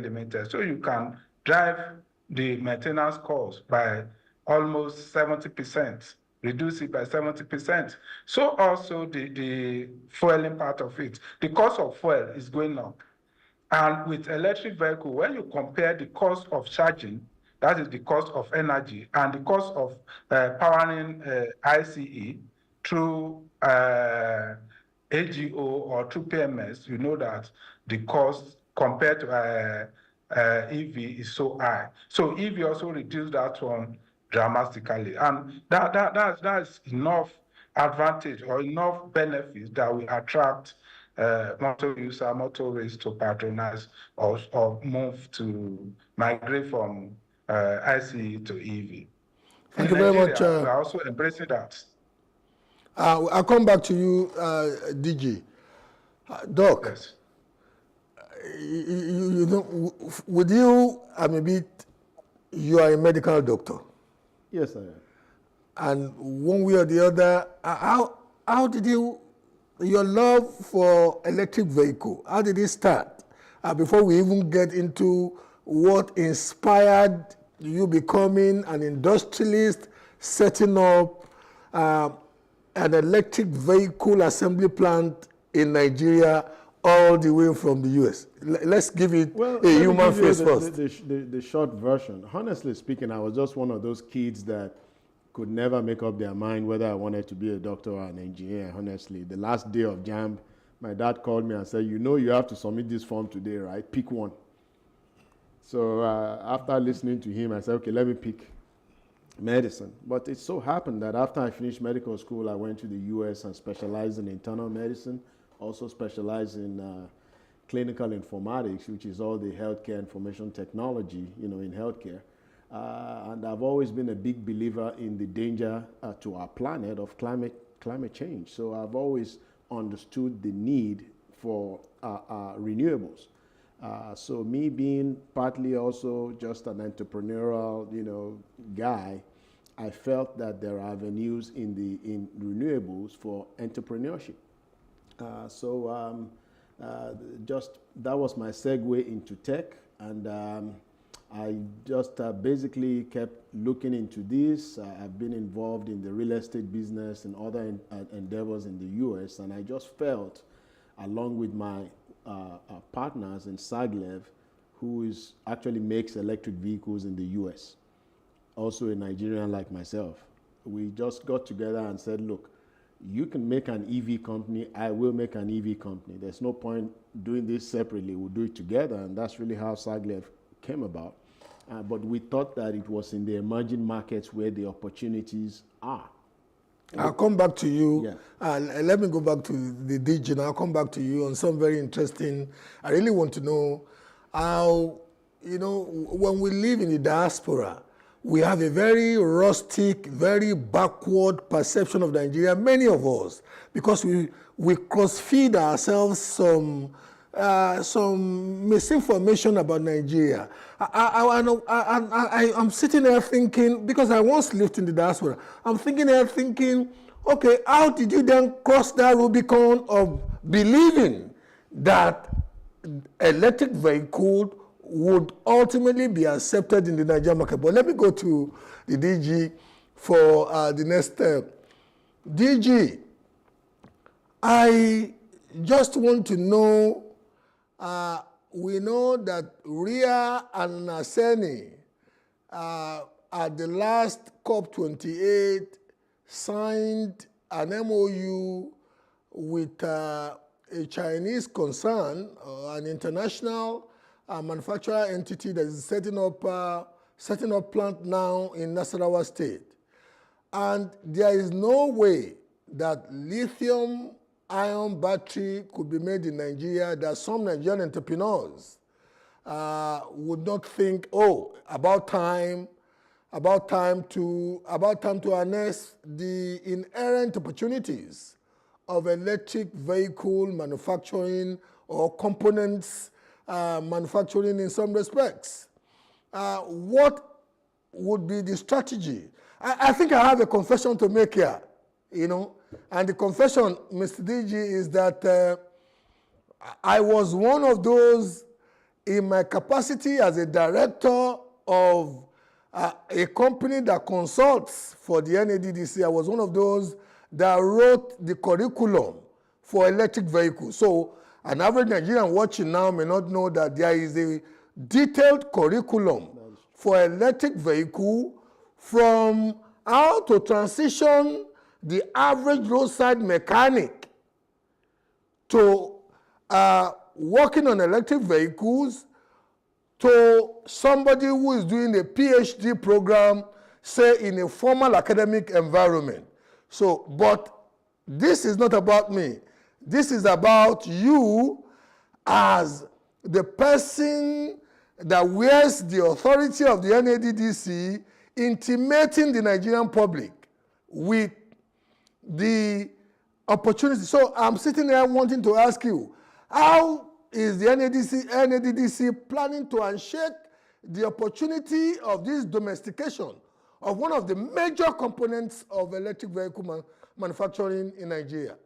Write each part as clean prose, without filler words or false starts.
limited. So you can drive the maintenance cost by almost 70%, reduce it by 70%. So also the fueling part of it, the cost of fuel is going up. And with electric vehicle, when you compare the cost of charging, that is the cost of energy, and the cost of powering ICE through AGO or through PMS, you know that the cost compared to EV is so high. So EV also reduced that one dramatically, and that's enough advantage or enough benefits that will attract motorists to patronize or move to migrate from ICE to EV. Thank In you very Nigeria, much. we are also embracing that. I'll come back to you, DG. Doc, Yes. you know, would you, you are a medical doctor. Yes, I am. And one way or the other, how did your love for electric vehicle, how did it start? Before we even get into what inspired you becoming an industrialist, setting up an electric vehicle assembly plant in Nigeria all the way from the US. Let's give it a human face first. The short version. Honestly speaking, I was just one of those kids that could never make up their mind whether I wanted to be a doctor or an engineer, honestly. The last day of JAMB, my dad called me and said, you know you have to submit this form today, right? Pick one. So after listening to him, I said, okay, let me pick medicine. But it so happened that after I finished medical school, I went to the US and specialized in internal medicine, also specialized in clinical informatics, which is all the healthcare information technology, in healthcare. And I've always been a big believer in the danger to our planet of climate change. So I've always understood the need for renewables. So me being partly also just an entrepreneurial, guy, I felt that there are avenues in renewables for entrepreneurship. Just that was my segue into tech, and I just basically kept looking into this. I've been involved in the real estate business and other endeavors in the US, and I just felt, along with my partners in Saglev, who actually makes electric vehicles in the US, also a Nigerian like myself, we just got together and said, look, you can make an EV company, I will make an EV company. There's no point doing this separately, we'll do it together, and that's really how Saglev came about. But we thought that it was in the emerging markets where the opportunities are. I'll come back to you. Yeah. Let me go back to the DG, and I'll come back to you on some very interesting. I really want to know how, when we live in the diaspora, we have a very rustic, very backward perception of Nigeria, many of us, because we cross-feed ourselves some misinformation about Nigeria. I'm sitting there thinking, because I once lived in the diaspora, I'm thinking, okay, how did you then cross that Rubicon of believing that electric vehicle would ultimately be accepted in the Nigerian market? But let me go to the DG for the next step. DG, I just want to know, we know that Ria and Naseni at the last COP28 signed an MOU with a Chinese concern, an international manufacturer entity that is setting up plant now in Nasarawa State. And there is no way that lithium-ion battery could be made in Nigeria that some Nigerian entrepreneurs would not think, oh, about time to harness the inherent opportunities of electric vehicle manufacturing or components manufacturing in some respects. What would be the strategy? I think I have a confession to make here, and the confession, Mr. DG, is that I was one of those in my capacity as a director of a company that consults for the NADDC, I was one of those that wrote the curriculum for electric vehicles. So an average Nigerian watching now may not know that there is a detailed curriculum for electric vehicle, from how to transition the average roadside mechanic to working on electric vehicles, to somebody who is doing a PhD program, say in a formal academic environment. So, but this is not about me. This is about you as the person that wears the authority of the NADDC, intimating the Nigerian public with the opportunity. So I'm sitting there wanting to ask you, how is the NADDC planning to unshake the opportunity of this domestication of one of the major components of electric vehicle manufacturing in Nigeria?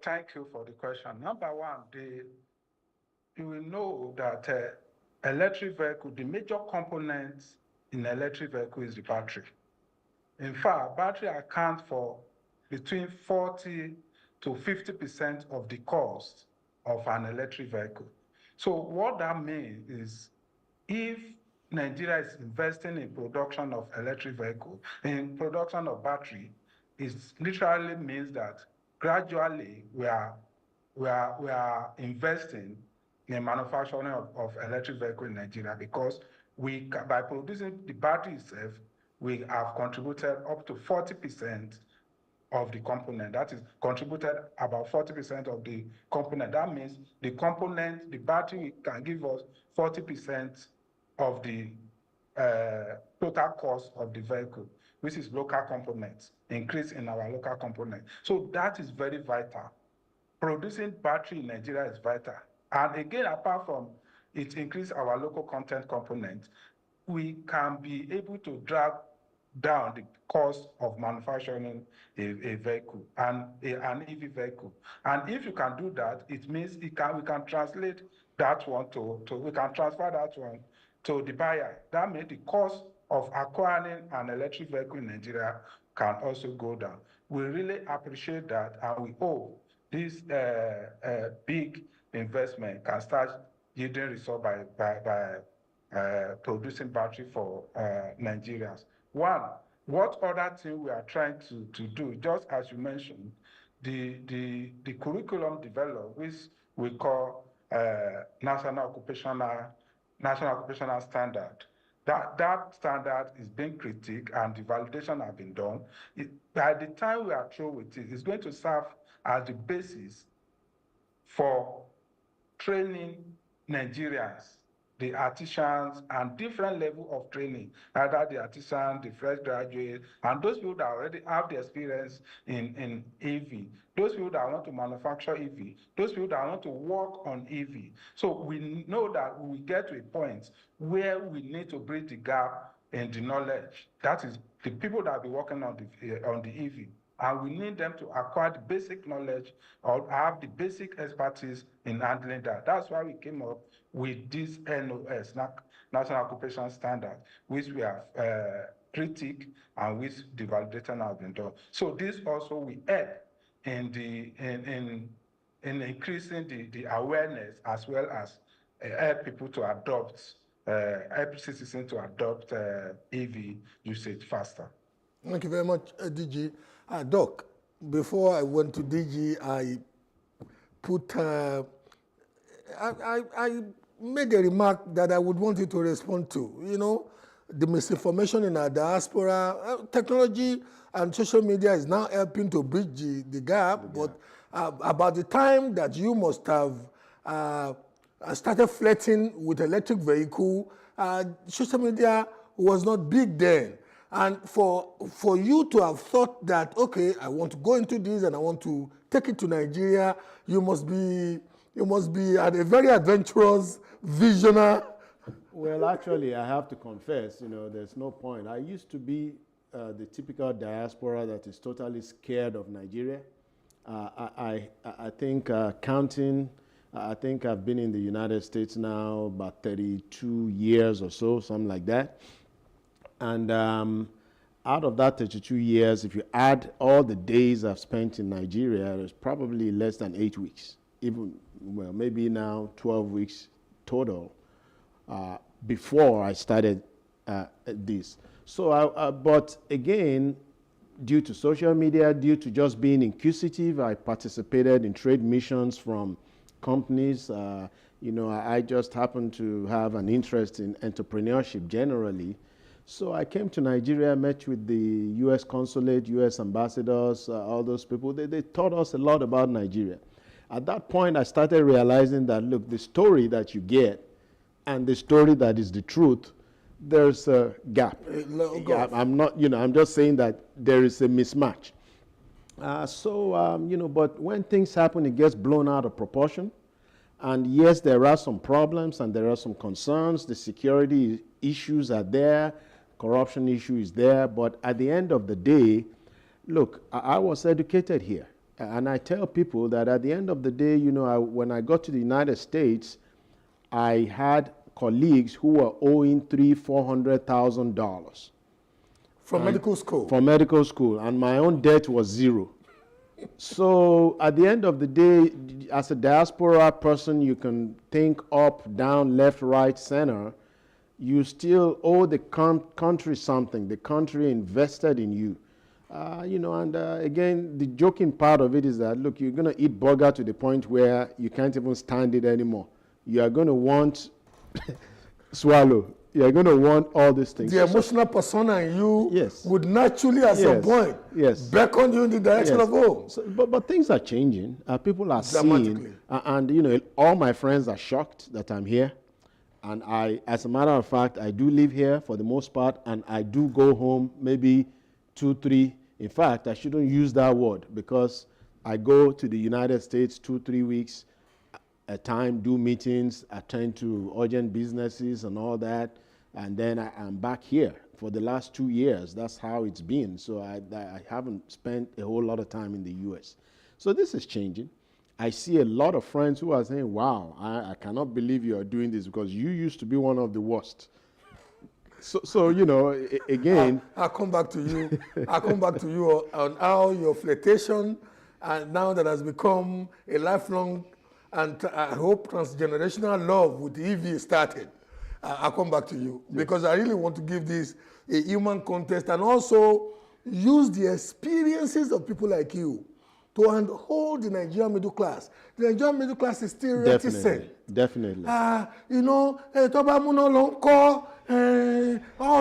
Thank you for the question. Number one, you will know that electric vehicle, the major component in electric vehicle is the battery. In fact, battery accounts for between 40 to 50% of the cost of an electric vehicle. So what that means is, if Nigeria is investing in production of electric vehicle, in production of battery, it literally means that gradually we are investing in manufacturing of electric vehicle in Nigeria, because by producing the battery itself, we have contributed up to 40% of the component. That is contributed about 40% of the component. That means the component, the battery can give us 40% of the total cost of the vehicle, which is local components, increase in our local component. So that is very vital. Producing battery in Nigeria is vital. And again, apart from it increase our local content component, we can be able to drag down the cost of manufacturing a vehicle and an EV vehicle. And if you can do that, it means we can translate that one we can transfer that one to the buyer. That means the cost of acquiring an electric vehicle in Nigeria can also go down. We really appreciate that, and we hope this big investment can start yielding result by producing battery for Nigerians. One, what other thing we are trying to do, just as you mentioned, the curriculum developed, which we call National Occupational Standard. That standard is being critiqued and the validation has been done. By the time we are through with it, it's going to serve as the basis for training Nigerians, the artisans, and different level of training, either the artisan, the fresh graduate, and those people that already have the experience in EV, those people that want to manufacture EV, those people that want to work on EV. So we know that we get to a point where we need to bridge the gap in the knowledge. That is the people that will be working on the EV. And we need them to acquire the basic knowledge or have the basic expertise in handling that. That's why we came up with this NOS, National Occupation Standard, which we have critiqued and which the validation has been done. So this also will help in increasing the awareness, as well as help people to adopt, help citizens to adopt EV usage faster. Thank you very much, DG. Doc, before I went to DG, I put, I made a remark that I would want you to respond to. You know, the misinformation in our diaspora, technology and social media is now helping to bridge the gap, but about the time that you must have started flirting with electric vehicle, social media was not big then. And for you to have thought that, okay, I want to go into this and I want to take it to Nigeria, you must be a very adventurous visionary. Well, actually, I have to confess, you know, there's no point. I used to be the typical diaspora that is totally scared of Nigeria. I think counting I think I've been in the United States now about 32 years or so, something like that. And out of that 32 years, if you add all the days I've spent in Nigeria, it's probably less than 8 weeks. Even, well, maybe now 12 weeks total before I started this. So, but again, due to social media, due to just being inquisitive, I participated in trade missions from companies. I just happened to have an interest in entrepreneurship generally. So I came to Nigeria, met with the U.S. consulate, U.S. ambassadors, all those people. They taught us a lot about Nigeria. At that point, I started realizing that, look, the story that you get and the story that is the truth, there's a gap. Yeah, I'm not, I'm just saying that there is a mismatch. But when things happen, it gets blown out of proportion. And yes, there are some problems and there are some concerns. The security issues are there, corruption issue is there. But at the end of the day, look, I was educated here. And I tell people that at the end of the day, when I got to the United States, I had colleagues who were owing $300,000-$400,000 from medical school. For medical school, and my own debt was zero. So at the end of the day, as a diaspora person, you can think up, down, left, right, center. You still owe the country something. The country invested in you. Again, the joking part of it is that, look, you're going to eat burger to the point where you can't even stand it anymore. You are going to want swallow. You're going to want all these things. The emotional persona in you yes. would naturally, at some point, beckon you in the direction of home. So, but things are changing. People are seeing. And, all my friends are shocked that I'm here. And as a matter of fact, I do live here for the most part, and I do go home maybe 2, 3. In fact, I shouldn't use that word because I go to the United States 2, 3 weeks a time, do meetings, attend to urgent businesses and all that, and then I'm back here for the last 2 years. That's how it's been. So I haven't spent a whole lot of time in the U.S. So this is changing. I see a lot of friends who are saying, wow, I cannot believe you are doing this because you used to be one of the worst. So again. I'll come back to you. I'll come back to you on how your flirtation, and now that has become a lifelong and I hope transgenerational love with EV started. I'll come back to you because I really want to give this a human context and also use the experiences of people like you to hold the Nigerian middle class. The Nigerian middle class is still reticent. Definitely. All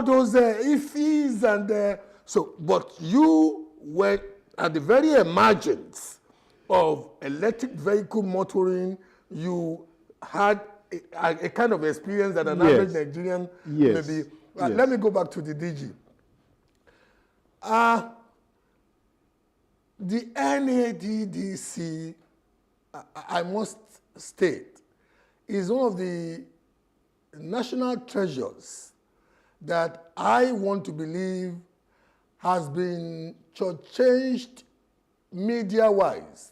those ifs and so, but you were at the very emergence of electric vehicle motoring. You had a kind of experience that an average Nigerian maybe. Let me go back to the DG. The NADDC, I must state, is one of the national treasures that I want to believe has been changed media-wise.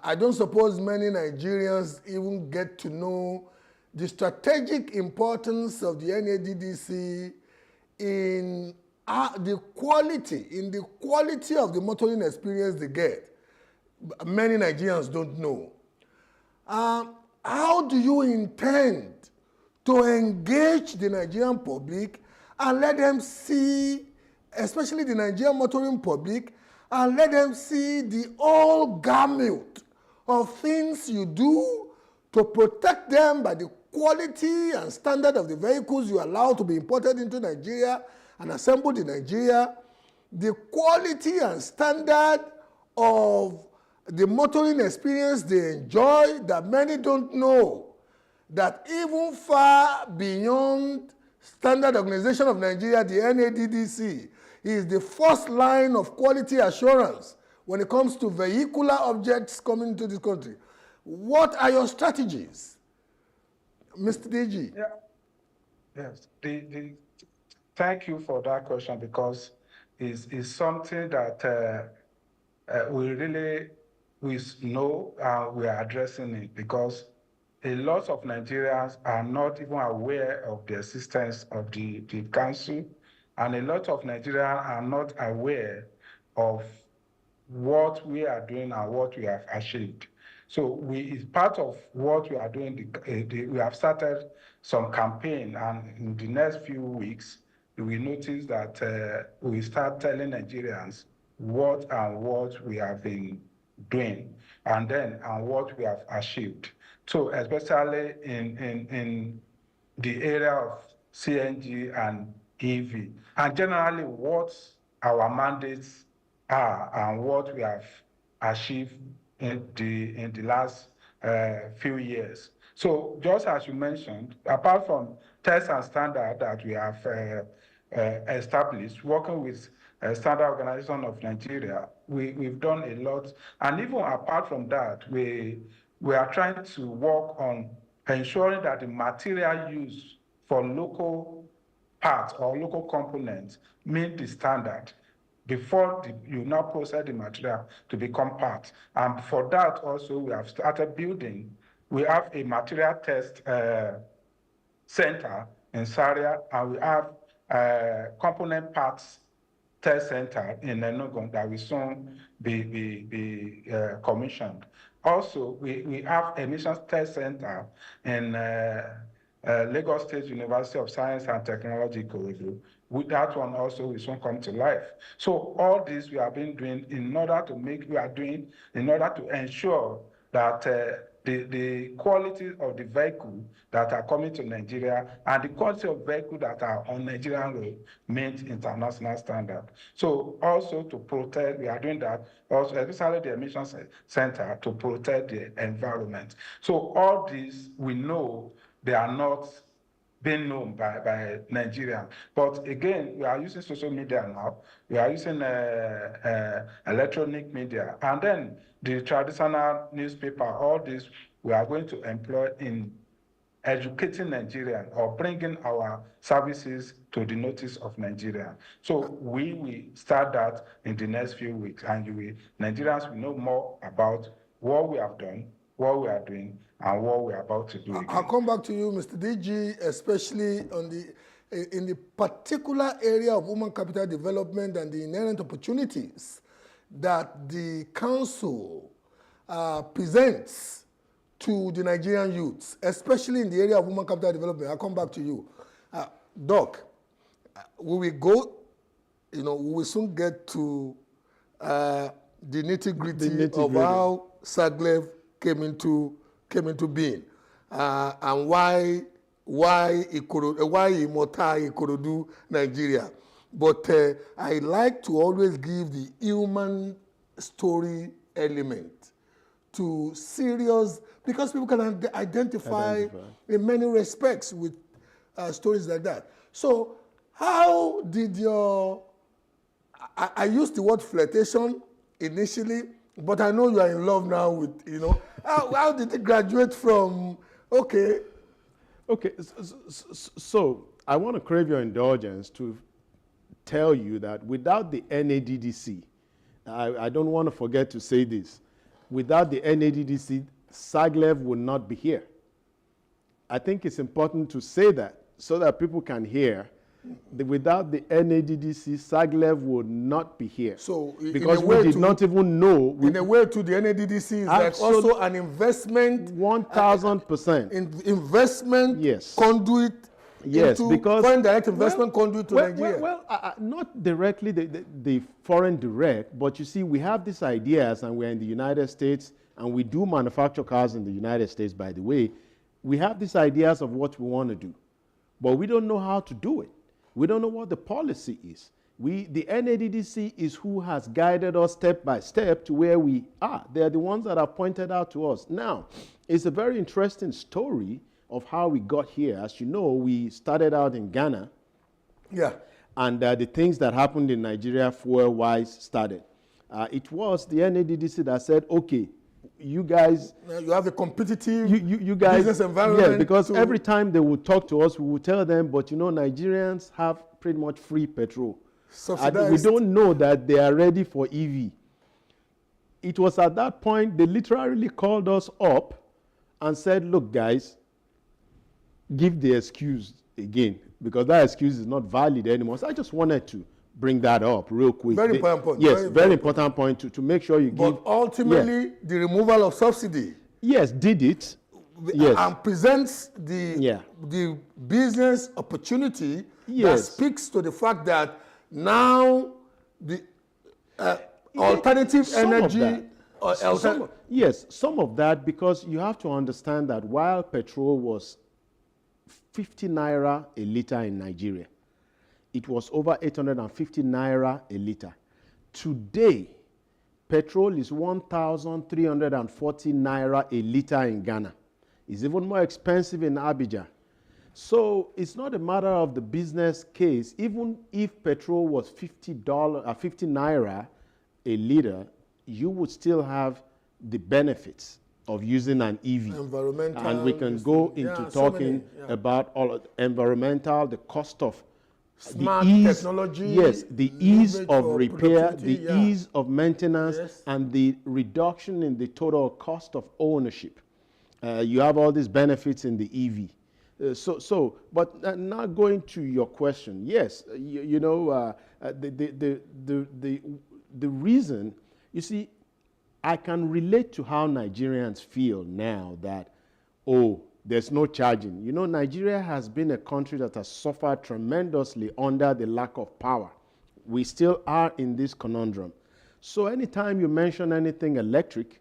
I don't suppose many Nigerians even get to know the strategic importance of the NADDC in the quality of the motoring experience they get. Many Nigerians don't know. How do you intend to engage the Nigerian public and let them see, especially the Nigerian motoring public, and let them see the whole gamut of things you do to protect them by the quality and standard of the vehicles you allow to be imported into Nigeria and assembled in Nigeria, the quality and standard of the motoring experience they enjoy that many don't know, that even far beyond Standard Organization of Nigeria, the NADDC, is the first line of quality assurance when it comes to vehicular objects coming into this country. What are your strategies, Mr. DG? Yeah. Yes. Thank you for that question because it's something that we really we know we are addressing it because a lot of Nigerians are not even aware of the existence of the council, and a lot of Nigerians are not aware of what we are doing and what we have achieved. So it's part of what we are doing. We have started some campaign, and in the next few weeks, we notice that we start telling Nigerians what we have been doing, and what we have achieved. So especially in the area of CNG and EV, and generally what our mandates are and what we have achieved in the last few years. So just as you mentioned, apart from tests and standard that we have established, working with Standard Organization of Nigeria, we've done a lot. And even apart from that, we are trying to work on ensuring that the material used for local parts or local components meet the standard before you now process the material to become parts. And for that also, we have started building. We have a material test center in Zaria, and we have component parts test center in Enugu that will soon be commissioned. Also, we have emissions test center in Lagos State University of Science and Technology, Ikorodu. With that one also will soon come to life. So all this we have been doing in order to ensure that the quality of the vehicle that are coming to Nigeria and the quality of vehicle that are on Nigerian road meet international standard. So also to protect, we are doing that also, especially the emissions center, to protect the environment. So all these we know they are not being known by Nigerians. But again, we are using social media now. We are using electronic media. And then the traditional newspaper, all this, we are going to employ in educating Nigerians or bringing our services to the notice of Nigeria. So we will start that in the next few weeks, and Nigerians will know more about what we have done, what we are doing, and what we are about to do again. I'll come back to you, Mr. DG, especially in the particular area of human capital development and the inherent opportunities that the council presents to the Nigerian youths, especially in the area of human capital development. I'll come back to you. Doc, we will go, we will soon get to the nitty-gritty of how SAGLEV came into being and why Imota Ikorodu, Nigeria. But I like to always give the human story element to serious, because people can identify in many respects with stories like that. So how did I used the word flirtation initially, but I know you are in love now with, how did it graduate from, okay. So I want to crave your indulgence to tell you that without the NADDC, I don't want to forget to say this, without the NADDC, SAGLEV would not be here. I think it's important to say that so that people can hear that without the NADDC, SAGLEV would not be here. So because we did not even know. In a way, to the NADDC is like also an investment. 1,000%. Investment conduit. Yes, because foreign direct investment conduit to Nigeria. Not directly the foreign direct, but you see, we have these ideas, and we're in the United States, and we do manufacture cars in the United States, by the way. We have these ideas of what we want to do, but we don't know how to do it. We don't know what the policy is. The NADDC is who has guided us step by step to where we are. They are the ones that have pointed out to us. Now, it's a very interesting story of how we got here. As you know, we started out in Ghana. Yeah. And the things that happened in Nigeria fuel-wise started. It was the NADDC that said, okay, you guys... Now you have a competitive you guys, business environment. Yeah, because every time they would talk to us, we would tell them, but Nigerians have pretty much free petrol. We don't know that they are ready for EV. it was at that point they literally called us up and said, look, guys, give the excuse again, because that excuse is not valid anymore. So I just wanted to bring that up real quick. Very important point. Yes, very important point to make sure you give. But ultimately, the removal of subsidy. Yes, did it. Yes. And presents the business opportunity that speaks to the fact that now the alternative energy. Some of that, because you have to understand that while petrol was 50 naira a liter in Nigeria, it was over 850 naira a liter. Today, petrol is 1,340 naira a liter in Ghana. It's even more expensive in Abidjan. So it's not a matter of the business case. Even if petrol was $50, 50 naira a liter, you would still have the benefits of using an EV. Environmental. And we can go into talking about all of environmental, the cost of smart the ease, technology. Yes, the ease of repair, the ease of maintenance, Yes. and the reduction in the total cost of ownership. You have all these benefits in the EV. But now going to your question, yes, the reason, you see, I can relate to how Nigerians feel now that, oh, there's no charging. You know, Nigeria has been a country that has suffered tremendously under the lack of power. We still are in this conundrum. So anytime you mention anything electric,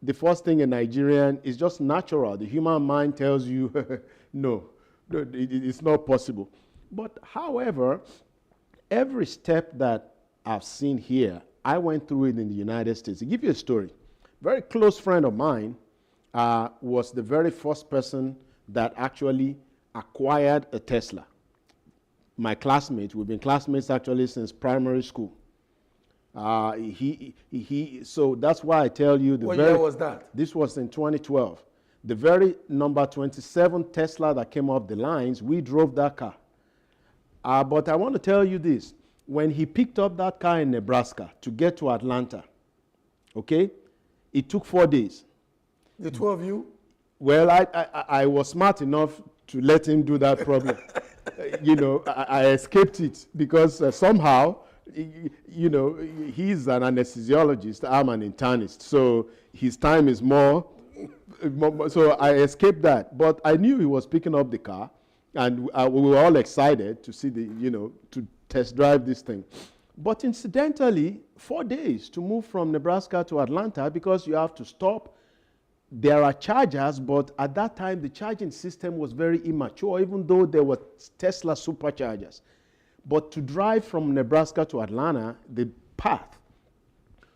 the first thing in Nigerian is just natural. The human mind tells you, no, it's not possible. But however, every step that I've seen here, I went through it in the United States. To give you a story, very close friend of mine was the very first person that actually acquired a Tesla. My classmate, we've been classmates actually since primary school. So that's why I tell you What year was that? This was in 2012. The very number 27 Tesla that came off the lines, we drove that car. But I want to tell you this. When he picked up that car in Nebraska to get to Atlanta, okay, it took 4 days. The two of you? Well, I was smart enough to let him do that problem. I escaped it because somehow, he's an anesthesiologist, I'm an internist, so his time is more, so I escaped that. But I knew he was picking up the car, and we were all excited to see to test drive this thing. But incidentally, 4 days to move from Nebraska to Atlanta because you have to stop. There are chargers, but at that time, the charging system was very immature, even though there were Tesla superchargers. But to drive from Nebraska to Atlanta, the path.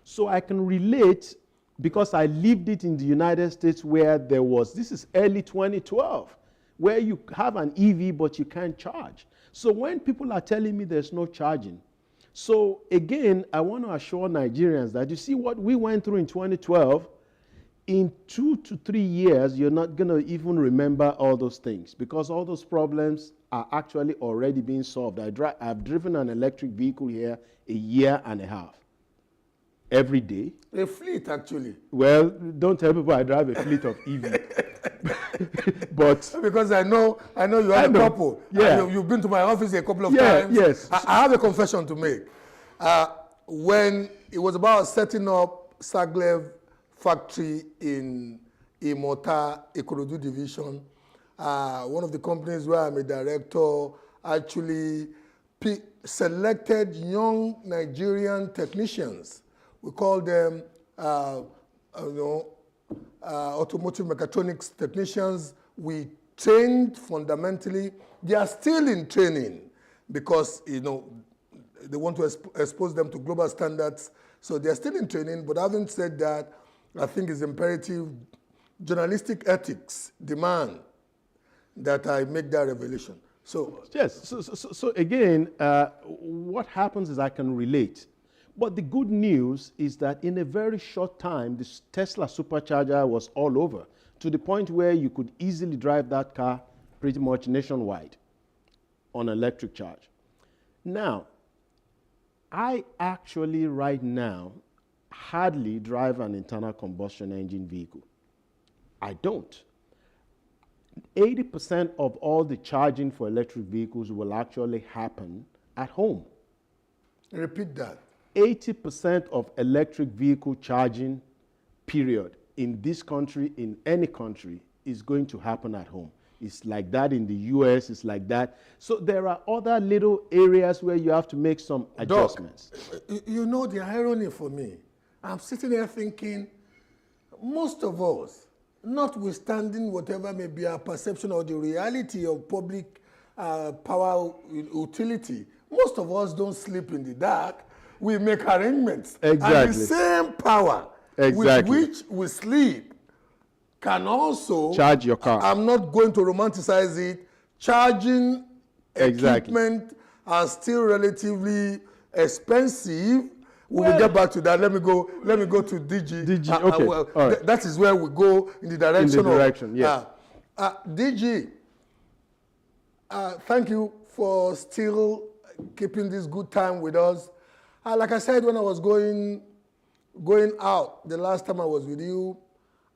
So I can relate because I lived it in the United States where there was, this is early 2012, where you have an EV, but you can't charge. So when people are telling me there's no charging, so again, I want to assure Nigerians that you see what we went through in 2012, in 2 to 3 years, you're not going to even remember all those things because all those problems are actually already being solved. I've driven an electric vehicle here a year and a half. Every day. A fleet, actually. Well, don't tell people I drive a fleet of EV. But because I know you are a couple. Yeah. You've been to my office a couple of times. Yes. I have a confession to make. When it was about setting up Saglev factory in Imota, Ikorodu division, one of the companies where I'm a director actually selected young Nigerian technicians. We call them automotive mechatronics technicians. We trained fundamentally. They are still in training because they want to expose them to global standards. So they are still in training. But having said that, I think it's imperative. Journalistic ethics demand that I make that revelation. So yes. So again, what happens is I can relate. But the good news is that in a very short time, this Tesla supercharger was all over to the point where you could easily drive that car pretty much nationwide on electric charge. Now, I actually right now hardly drive an internal combustion engine vehicle. I don't. 80% of all the charging for electric vehicles will actually happen at home. Repeat that. 80% of electric vehicle charging, period, in this country, in any country, is going to happen at home. It's like that in the US, it's like that. So there are other little areas where you have to make some adjustments. Doc, you know the irony for me. I'm sitting here thinking, most of us, notwithstanding whatever may be our perception of the reality of public power utility, most of us don't sleep in the dark. We make arrangements. Exactly. And the same power with which we sleep can also charge your car. I'm not going to romanticize it. Charging equipment are still relatively expensive. We will get back to that. Let me go to DG. DG, okay. All right. That is where we go in the direction yes. DG, thank you for still keeping this good time with us. Like I said, when I was going out the last time I was with you,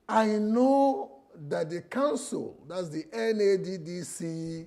I know that the council, that's the NADDC,